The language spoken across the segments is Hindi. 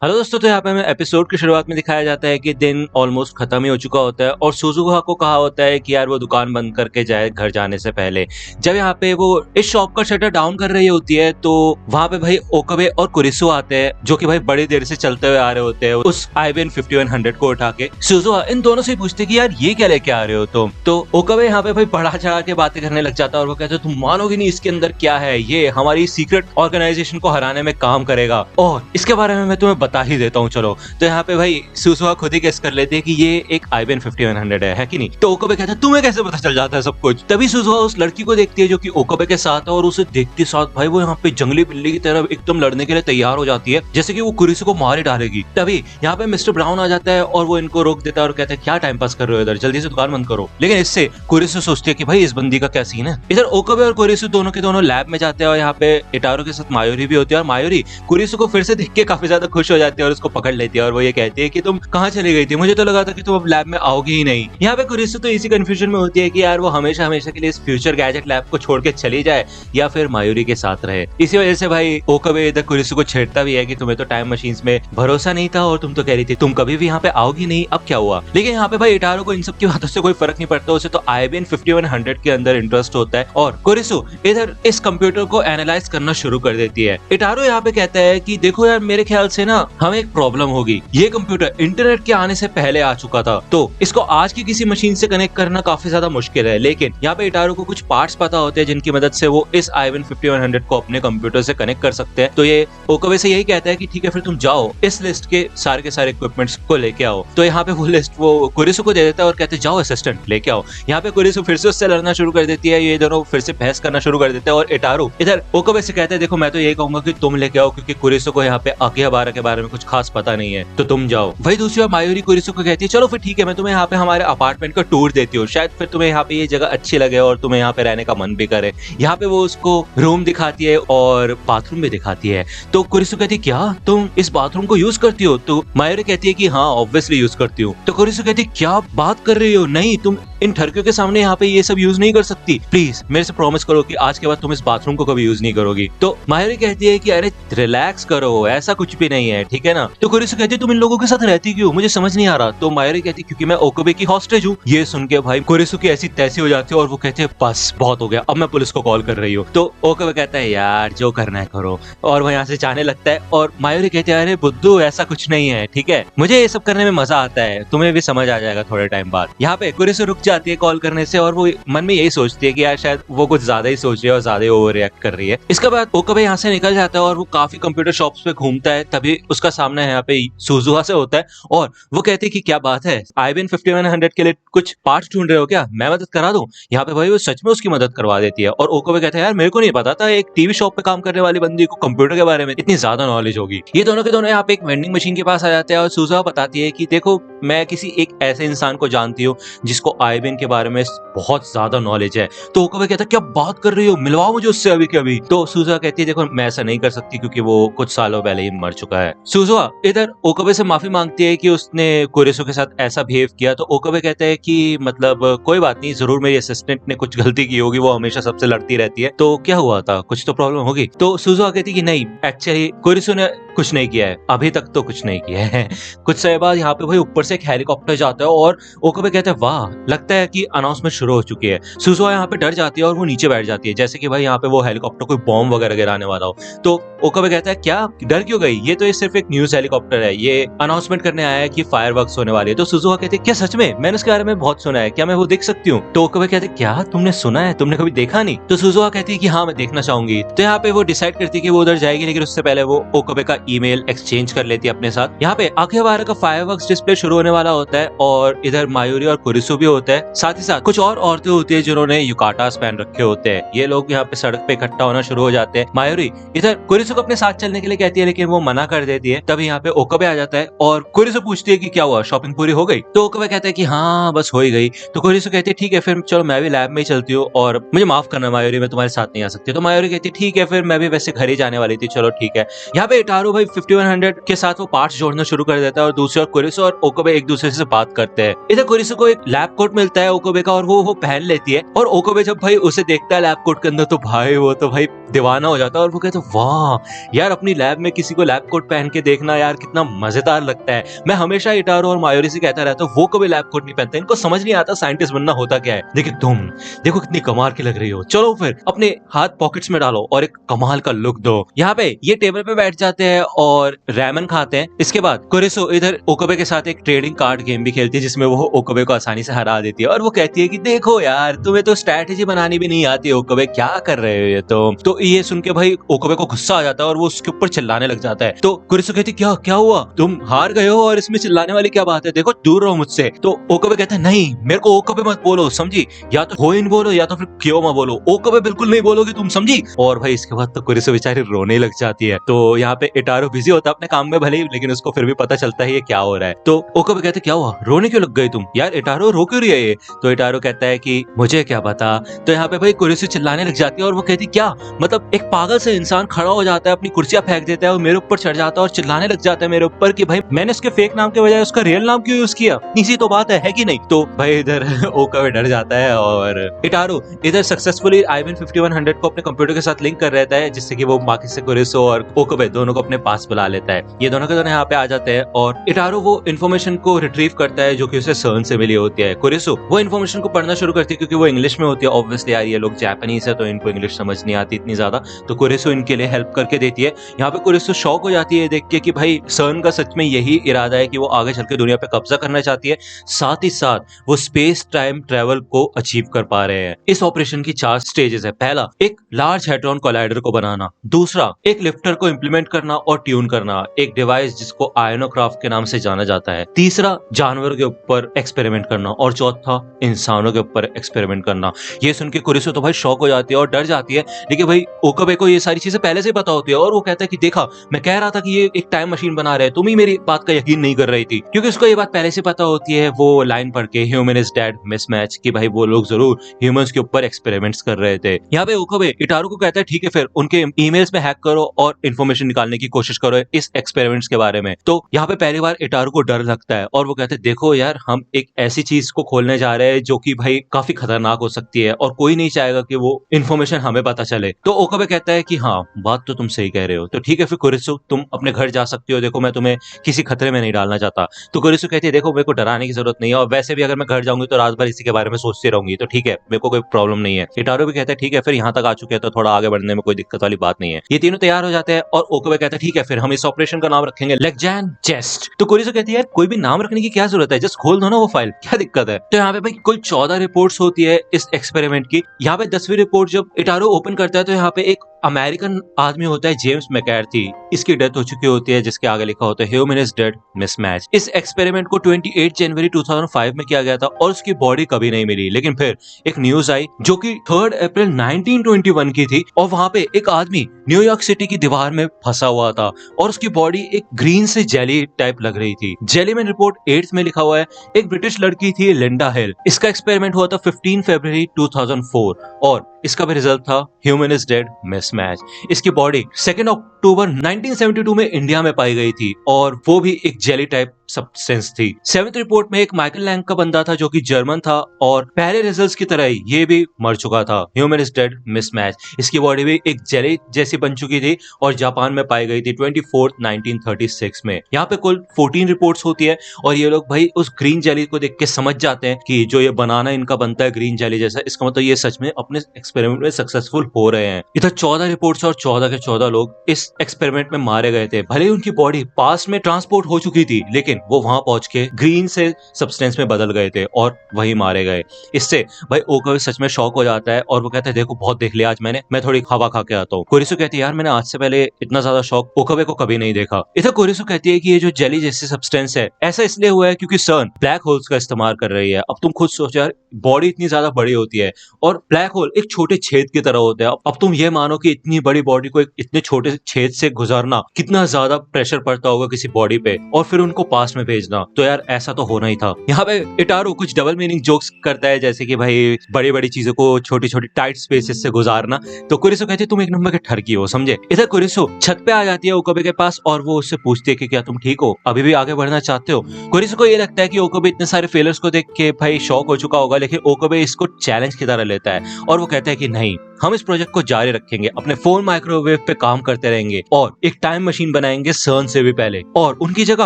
हेलो दोस्तों, तो यहाँ पे हमें एपिसोड की शुरुआत में दिखाया जाता है कि दिन ऑलमोस्ट खत्म ही हो चुका होता है और सुजुहा को कहा होता है कि यार वो दुकान बंद करके जाए घर जाने से पहले। जब यहाँ पे वो इस शॉप का शटर डाउन कर रही होती है तो वहाँ पे भाई ओकाबे और कुरिसु आते हैं, जो कि भाई बड़ी देर से चलते हुए आ रहे होते हैं उस आईबीएन 5100 को उठा के। सुजुहा इन दोनों से पूछते कि यार ये क्या लेके आ रहे हो तुम। तो ओकाबे यहाँ पे भाई बढ़ा चढ़ा के बातें करने लग जाता है और वो कहते तुम मानोगे नहीं इसके अंदर क्या है, ये हमारी सीक्रेट ऑर्गेनाइजेशन को हराने में काम करेगा और इसके बारे में मैं तुम्हें बता ही देता हूँ चलो। तो यहाँ पे भाई सुजुहा खुद ही गेस कर लेते हैं कि ये एक आईबीएन 5100 है कि नहीं। तो ओकाबे कहता है तुम्हें कैसे पता चल जाता है सब कुछ। तभी सुजुहा उस लड़की को देखती है जो कि ओकाबे के साथ है और उसे देखते साथ भाई वो यहाँ पे जंगली बिल्ली की तरह एकदम लड़ने के लिए तैयार हो जाती है, जैसे कि वो कुरिसु को मार ही डालेगी। तभी यहाँ पे मिस्टर ब्राउन आ जाता है और वो इनको रोक देता है और कहता है क्या टाइम पास कर रहे हो इधर, जल्दी से दुकान बंद करो। लेकिन इससे कुरिसु सोचती है कि भाई इस बंदी का क्या सीन है। इधर ओकाबे और कुरिसु दोनों के दोनों लैब में जाते हैं और यहाँ पे इटारो के साथ मायोरी भी होती है और मायोरी कुरिसु को फिर से देख के काफी ज्यादा खुश हो जाती है और उसको पकड़ लेती है और वो ये कहती है कि तुम कहाँ चली गई थी, मुझे तो लगा था कि तुम अब लैब में आओगी ही नहीं। यहाँ पे कुरिसु तो इसी कंफ्यूजन में होती है कि यार वो हमेशा हमेशा के लिए इस फ्यूचर गैजेट लैब को छोड़ के चली जाए या फिर मायूरी के साथ रहे। इसी वजह से भाई ओकाबे इधर कुरिसु को छेड़ता भी है कि तुम्हें तो टाइम मशीन्स में भरोसा नहीं था और तुम तो कह रही थी तुम कभी भी यहाँ पे आओगी नहीं, अब क्या हुआ। लेकिन यहाँ पे भाई इटारो को इन सब की बातों से कोई फर्क नहीं पड़ता, उसे तो आईबीएन 5100 के अंदर इंटरेस्ट होता है और कुरिसु इधर इस कंप्यूटर को एनालाइज करना शुरू कर देती है। इटारो यहाँ पे कहता है कि देखो यार मेरे ख्याल से ना हमें एक प्रॉब्लम होगी, ये कंप्यूटर इंटरनेट के आने से पहले आ चुका था तो इसको आज की किसी मशीन से कनेक्ट करना काफी ज्यादा मुश्किल है। लेकिन यहाँ पे इटारो को कुछ पार्ट्स पता होते हैं जिनकी मदद से वो इस आईबीएन 5100 को अपने कंप्यूटर से कनेक्ट कर सकते हैं। तो ये ओकाबे से यही कहता है कि ठीक है फिर तुम जाओ इस लिस्ट के सारे इक्विपमेंट्स को लेके आओ। तो यहाँ पे वो लिस्ट वो कुरिसु को दे देता है और कहते जाओ असिस्टेंट लेके आओ। यहाँ पे कुरिसु फिर से उससे लड़ना शुरू कर देती है, ये दोनों फिर से बहस करना शुरू कर देते हैं और इटारो इधर ओकाबे से कहते हैं देखो मैं तो यही कहूंगा कि तुम लेके आओ क्योंकि कुरिसु को यहाँ पे आकिहाबारा के बारे में कुछ खास पता नहीं है, तो तुम जाओ। वही दूसरी बार मायूरी कुरिसु को कहती है चलो फिर ठीक है मैं तुम्हें यहाँ पे हमारे अपार्टमेंट का टूर देती हूँ, शायद फिर तुम्हें यहाँ पे ये जगह अच्छी लगे और तुम्हें यहाँ पे रहने का मन भी करे। यहाँ पे वो उसको रूम दिखाती है और बाथरूम भी दिखाती है। तो कुरिसु कहती है क्या तुम इस बाथरूम को यूज करती हो। तो मायूरी कहती है कि हाँ ऑब्वियसली यूज करती हूँ। तो कुरिसु कहती है क्या बात कर रही हो, नहीं तुम इन ठरकियों के सामने यहाँ पे ये सब यूज नहीं कर सकती, प्लीज मेरे से प्रॉमिस करो कि आज के बाद तुम इस बाथरूम को कभी यूज नहीं करोगी। तो मायूरी कहती है कि अरे रिलैक्स करो ऐसा कुछ भी नहीं है ठीक है ना। तो कुरिसु कहती है तुम इन लोगों के साथ रहती क्यों, मुझे समझ नहीं आ रहा। तो मायूरी कहती है क्योंकि मैं ओकाबे की हॉस्टेज हूँ। ये सुन के भाई कुरिसु की ऐसी तैसी हो जाती है और वो कहते हैं बस बहुत हो गया अब मैं पुलिस को कॉल कर रही हूँ। तो ओकाबे कहता है यार जो करना है करो और वो यहाँ से जाने लगता है और मायूरी कहती है अरे बुद्धू ऐसा कुछ नहीं है ठीक है, मुझे ये सब करने में मजा आता है, तुम्हें भी समझ आ जाएगा थोड़े टाइम बाद। यहाँ पे कुरिसु रुक जाती है कॉल करने से और वो मन में यही सोचती है कि यार शायद वो कुछ ज्यादा ही सोच रही है और ज्यादा ओवर रिएक्ट कर रही है। इसके बाद ओकाबे यहाँ से निकल जाता है और वो काफी कंप्यूटर शॉप्स पे घूमता है, तभी उसका सामना यहाँ पे सुजुहा से होता है और वो कहती है कि क्या बात है आईबीएन 5100 के लिए कुछ पार्ट्स ढूंढ रहे हो क्या, मैं मदद करा दूं। यहाँ पे भाई वो सच में उसकी मदद करवा देती है और ओकाबे कहता है यार मेरे को नहीं पता था एक टीवी शॉप पे काम करने वाली बंदी को कंप्यूटर के बारे में इतनी ज्यादा नॉलेज होगी। ये दोनों के दोनों यहाँ पे एक वेंडिंग मशीन के पास आ जाते हैं और सुजुहा बताती है कि देखो मैं किसी एक ऐसे इंसान को जानती हूँ जिसको आईबीएन के बारे में बहुत ज्यादा नॉलेज है। तो ओकाबे कहता है क्या बात कर रही हो, मिलवाओ मुझे उससे अभी के अभी। तो सुजुहा कहती है देखो मैं ऐसा नहीं कर सकती क्योंकि वो कुछ सालों पहले ही मर चुका है। सुजुहा इधर ओकाबे से माफी मांगती है कि उसने कुरिसु के साथ ऐसा बिहेव किया। तो ओकाबे कहते हैं कि मतलब कोई बात नहीं, जरूर मेरी असिस्टेंट ने कुछ गलती की होगी, वो हमेशा सबसे लड़ती रहती है, तो क्या हुआ था, कुछ तो प्रॉब्लम होगी। तो सुजुहा कहती है कि नहीं एक्चुअली कुरिसु ने कुछ नहीं किया है, अभी तक तो कुछ नहीं किया है। कुछ समय बाद यहाँ पे भाई ऊपर से एक हेलीकॉप्टर जाता है और ओकाबे कहते हैं वाह लगता है कि अनाउंसमेंट शुरू हो चुकी है। सुजुहा यहाँ पे डर जाती है और वो नीचे बैठ जाती है जैसे कि भाई यहाँ पे वो हेलीकॉप्टर कोई बॉम्ब वगैरह गिराने वाला हो। तो ओकाबे कहता है क्या डर क्यों गई, ये तो सिर्फ एक न्यूज हेलीकॉप्टर है, ये अनाउंसमेंट करने आया है कि फायरवर्क्स होने वाली है। तो सुजुहा कहते हैं क्या सच में, मैंने उसके बारे में बहुत सुना है, क्या मैं वो देख सकती हूँ। तो ओकाबे कहते हैं क्या तुमने सुना है, तुमने कभी देखा नहीं। तो सुजुहा कहती है कि हाँ मैं देखना चाहूंगी। तो यहाँ पे वो डिसाइड करती है कि वो उधर जाएगी, लेकिन उससे पहले वो ओकाबे का ईमेल एक्सचेंज कर लेती है अपने साथ। यहाँ पे आकिहाबारा का फायरवर्क्स डिस्प्ले शुरू होने वाला होता है और इधर मायूरी और कुरिसु भी होता है, साथ ही साथ कुछ और औरतें होती है जिन्होंने युकाटास पहन रखे होते हैं। ये लोग यहाँ पे सड़क पे इकट्ठा होना शुरू हो जाते हैं। मायूरी इधर कुरिसु को अपने साथ चलने के लिए कहती है लेकिन वो मना कर देती है। तभी यहाँ पे ओकाबे आ जाता है और कुरिसु पूछती है कि क्या हुआ, शॉपिंग पूरी हो गई। तो ओकाबे कहता है कि हाँ बस हो ही गई। तो कुरिसु कहती है ठीक है फिर चलो मैं भी लैब में ही चलती हूँ और मुझे माफ करना मायूरी मैं तुम्हारे साथ नहीं आ सकती। तो मायूरी कहती है ठीक है फिर मैं भी वैसे घर ही जाने वाली थी, चलो ठीक है। यहाँ पे इटारो भाई 5100 के साथ वो पार्ट्स जोड़ना शुरू कर देता है और दूसरी ओर कुरिसु और ओकाबे एक दूसरे से बात करते हैं। इधर कुरिसु को एक लैब कोट मिल मिलता है ओकोबे का और वो पहन लेती है। और ओकोबे जब भाई उसे देखता है लैब कोट के अंदर तो भाई वो तो भाई दीवाना हो जाता है और वो कहता है वाह यार, अपनी लैब में किसी को लैब कोट पहन के देखना यार कितना मजेदार लगता है। मैं हमेशा इटारो और मायोरी से कहता रहता हूँ वो कभी लैब कोट नहीं पहनते, इनको समझ नहीं आता साइंटिस्ट बनना होता क्या है। लेकिन तुम देखो कितनी कमाल की लग रही हो, चलो फिर अपने हाथ पॉकेट्स में डालो और एक कमाल का लुक दो। यहाँ पे ये टेबल पे बैठ जाते हैं और रैमन खाते हैं। इसके बाद कुरिसो इधर ओकोबे के साथ एक ट्रेडिंग कार्ड गेम भी खेलती है जिसमें वो ओकोबे को आसानी से हरा देती है और वो कहती है कि देखो यार तुम्हें तो स्ट्रैटेजी बनानी भी नहीं आती ओकोबे, क्या कर रहे हो ये तो ये सुन के भाई ओकोबे को गुस्सा आ जाता है और वो उसके ऊपर चिल्लाने लग जाता है। तो कुरिसो कहती क्या क्या हुआ, तुम हार गए हो और इसमें चिल्लाने वाली क्या बात है, देखो दूर रहो मुझसे। तो ओकोबे कहता है नहीं मेरे को ओकोबे मत बोलो समझी, या तो होइन बोलो या तो फिर क्योमा बोलो, ओकोबे बिल्कुल नहीं बोलोगे तुम समझी। और भाई इसके बाद तो कुरिसो बेचारी रोने लग जाती है। तो यहाँ पे इटारो बिजी होता है अपने काम में भले ही, लेकिन उसको फिर भी पता चलता है ये क्या हो रहा है। तो ओकोबे कहते क्या हुआ, रोने क्यों लग गई तुम यार, इटारो रो क्यों रही है ये। तो इटारो कहता है कि मुझे क्या पता। तो यहाँ पे भाई कुरिसो चिल्लाने लग जाती है और वो कहती क्या मतलब एक पागल से इंसान खड़ा हो जाता है, अपनी कुर्सियां फेंक देता है और मेरे ऊपर चढ़ जाता है और चिल्लाने लग जाता है मेरे ऊपर कि भाई मैंने उसके फेक नाम के बजाय उसका रियल नाम क्यों यूज किया, इसी तो बात है कि नहीं। तो भाई इधर ओकोबे डर जाता है और इटारो इधर सक्सेसफुली आईबिन 5100 को अपने कंप्यूटर के साथ लिंक कर रहता है जिससे कि वो बाकी से कुरिसो और ओकोबे दोनों को अपने पास बुला लेता है। ये दोनों के दोनों यहाँ पे आ जाते हैं और इटारो वो इन्फॉर्मेशन को रिट्रीव करता है जो कि उसे सर्न से मिली होती है। कुरिसो वो इन्फॉर्मेशन को पढ़ना शुरू करती है क्योंकि वो इंग्लिश में होती है, ऑब्वियसली यार ये लोग जापानीज है तो इनको इंग्लिश समझ नहीं आती इतनी ज्यादा, तो कुरिसो इनके लिए हेल्प करके देती है। यहाँ पे कुरिसो शॉक हो जाती है देख के कि भाई सर्न का सच में यही इरादा है कि वो आगे चल के दुनिया पे कब्जा करना चाहती है, साथ ही साथ वो स्पेस टाइम ट्रेवल को अचीव कर पा रहे हैं। इस ऑपरेशन की 4 स्टेजेस है। पहला एक लार्ज हेड्रॉन कोलाइडर को बनाना, दूसरा एक लिफ्टर को इंप्लीमेंट करना और ट्यून करना, एक डिवाइस जिसको आयनोक्राफ्ट के नाम से जाना जाता है, तीसरा जानवर के ऊपर एक्सपेरिमेंट करना और चौथा इंसानों के ऊपर एक्सपेरिमेंट करना। ये सुन के कुरिसो तो भाई शॉक हो जाती है और डर जाती है, लेकिन भाई ओकोबे को ये सारी चीजें पहले से पता होती है और वो कहता है कि देखा मैं कह रहा था कि ये एक टाइम मशीन बना रहे हैं, तुम ही मेरी बात का यकीन नहीं कर रही थी, क्योंकि उसको ये बात पहले से पता होती है। वो लाइन पढ़ के ह्यूमन इज डेड मिसमैच कि भाई वो लोग जरूर ह्यूमंस के ऊपर एक्सपेरिमेंट्स कर रहे थे। यहाँ पे ओकोबे इटारो को कहता है ठीक है फिर उनके ईमेल्स में हैक करो और इन्फॉर्मेशन निकालने की कोशिश करो इस एक्सपेरिमेंट्स के बारे में। तो यहाँ पे पहली बार इटारो को डर लगता है और वो कहते हैं देखो यार हम एक ऐसी चीज को खोलने जा रहे हैं जो कि भाई काफी खतरनाक हो सकती है और कोई नहीं चाहेगा कि वो इन्फॉर्मेशन हमें पता चले। तो ओकोबे कहता है कि हाँ बात तो तुम सही कह रहे हो, तो ठीक है फिर कुरिसो तुम अपने घर जा सकती हो, देखो मैं तुम्हें किसी खतरे में नहीं डालना चाहता। तो कुरिसो कहती है देखो मेरे को डराने की जरूरत नहीं है और वैसे भी अगर मैं घर जाऊंगी तो रात भर इसी के बारे में सोचती रहूंगी, तो ठीक है मेरे को कोई प्रॉब्लम नहीं है। इटारो भी कहता है ठीक है फिर यहाँ तक आ चुके हैं तो थोड़ा आगे बढ़ने में कोई दिक्कत वाली बात नहीं है। ये तीनों तैयार हो जाते हैं और ओकोबे कहता है ठीक है फिर हम इस ऑपरेशन का नाम रखेंगे लेगजैन चेस्ट। तो कुरिसो कहती है यार कोई भी नाम रखने की क्या जरूरत है, जस्ट खोल दो ना वो फाइल, क्या दिक्कत है। तो यहाँ पे भाई कुल 14 रिपोर्ट्स होती है इस एक्सपेरिमेंट की। यहाँ पे 10वीं रिपोर्ट जब इटारो ओपन करता है तो यहाँ पे एक अमेरिकन आदमी होता है जेम्स मैककार्थी, इसकी डेथ हो चुकी होती है जिसके आगे लिखा होता है ह्यूमन इज डेड मिसमैच। इस एक्सपेरिमेंट को 28 जनवरी 2005 में किया गया था और उसकी बॉडी कभी नहीं मिली, लेकिन फिर एक न्यूज आई जो कि 3 अप्रैल 1921 की थी और वहां पे एक आदमी न्यूयॉर्क सिटी की दीवार में फंसा हुआ था और उसकी बॉडी एक ग्रीन से जेली टाइप लग रही थी। जेली में रिपोर्ट 8 में लिखा हुआ है एक ब्रिटिश लड़की थी लिंडा हिल, इसका एक्सपेरिमेंट हुआ था 15 फरवरी 2004 और इसका भी रिजल्ट था ह्यूमन इज डेड मिसमैच। इसकी बॉडी 2 अक्टूबर 1972 में इंडिया में पाई गई थी और वो भी एक जेली टाइप सब्सटेंस थी। 7th रिपोर्ट में एक माइकल लैंग का बंदा था जो कि जर्मन था और पहले रिजल्ट्स की तरह ही ये भी मर चुका था, ह्यूमन इज डेड मिसमैच। इसकी बॉडी भी एक जेली जैसी बन चुकी थी और जापान में पाई गई थी 24 1936 में। यहाँ पे कुल 14 रिपोर्ट्स होती है और ये लोग भाई उस ग्रीन जेली को देख के समझ जाते हैं कि जो ये बनाना इनका बनता है ग्रीन जेली जैसा, इसका मतलब ये सच में अपने एक्सपेरिमेंट में सक्सेसफुल हो रहे हैं। इधर 14 रिपोर्ट्स और 14 के 14 लोग इस एक्सपेरिमेंट में मारे गए थे। भले ही उनकी बॉडी पास में ट्रांसपोर्ट हो चुकी थी लेकिन वो वहां पहुंच के ग्रीन से सब्सटेंस में बदल गए थे और वही मारे गए। इससे भाई ओकोबे सच में शॉक हो जाता है और वो कहता है देखो बहुत देख लिया आज मैंने, मैं थोड़ी हवा खा के आता हूँ। कुरिसो कहती है यार मैंने आज से पहले इतना ज्यादा शौक ओकोबे को कभी नहीं देखा। इधर कुरिसो कहती है कि ये जो जेली जैसी सब्सटेंस है ऐसा इसलिए हुआ है क्योंकि सर्न ब्लैक होल्स का इस्तेमाल कर रही है। अब तुम खुद सोचो यार बॉडी इतनी ज्यादा बड़ी होती है और ब्लैक होल एक छोटे छेद की तरह होते हैं। अब तुम ये मानो कि इतनी बड़ी बॉडी को इतने छोटे छेद से गुजरना कितना ज्यादा प्रेशर पड़ता होगा किसी बॉडी पे और फिर उनको पास पास्ट में भेजना। तो यार ऐसा तो होना ही था। यहाँ पे इटारो कुछ डबल मीनिंग जोक्स करता है, जैसे कि भाई बड़ी बड़ी चीजों को छोटी छोटी टाइट स्पेसेस से गुजारना। तो कुरिसो कहती है तुम एक नंबर के ठरकी हो, समझे। इधर कुरिसो छत पे आ जाती है ओकोबे के पास और वो उससे पूछती है कि क्या तुम ठीक हो, अभी भी आगे बढ़ना चाहते हो। कुरिसो को ये लगता है कि ओकोबे इतने सारे फेलियर्स को देख के भाई शॉक हो चुका होगा, लेकिन ओकोबे इसको चैलेंज की तरह लेता है और वो कहता है कि नहीं, हम इस प्रोजेक्ट को जारी रखेंगे, अपने फोन माइक्रोवेव पे काम करते रहेंगे और एक टाइम मशीन बनाएंगे सर्न से भी पहले, और उनकी जगह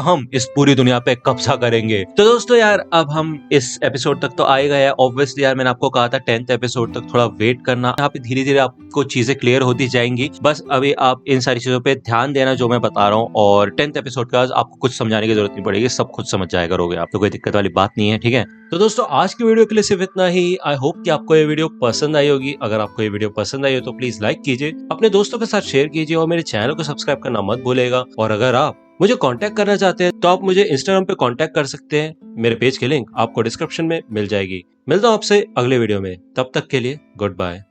हम इस पूरी दुनिया पे कब्जा करेंगे। तो दोस्तों यार अब हम इस एपिसोड तक तो आए गए हैं। ऑब्वियसली यार मैंने आपको कहा था 10th एपिसोड तक थोड़ा वेट करना, यहाँ पे धीरे धीरे आपको चीजें क्लियर होती जाएंगी। बस अभी आप इन सारी चीजों पे ध्यान देना जो मैं बता रहा हूँ, और 10th एपिसोड का आपको कुछ समझाने की जरूरत नहीं पड़ेगी, सब खुद समझ जाया करोगे आप, तो कोई दिक्कत वाली बात नहीं है, ठीक है। तो दोस्तों आज की वीडियो के लिए सिर्फ इतना ही। आई होप कि आपको ये वीडियो पसंद आई होगी। अगर आपको ये वीडियो पसंद आई हो तो प्लीज लाइक कीजिए, अपने दोस्तों के साथ शेयर कीजिए और मेरे चैनल को सब्सक्राइब करना मत भूलेगा। और अगर आप मुझे कांटेक्ट करना चाहते हैं तो आप मुझे इंस्टाग्राम पे कांटेक्ट कर सकते हैं, मेरे पेज की लिंक आपको डिस्क्रिप्शन में मिल जाएगी। मिलता हूं आपसे अगले वीडियो में, तब तक के लिए गुड बाय।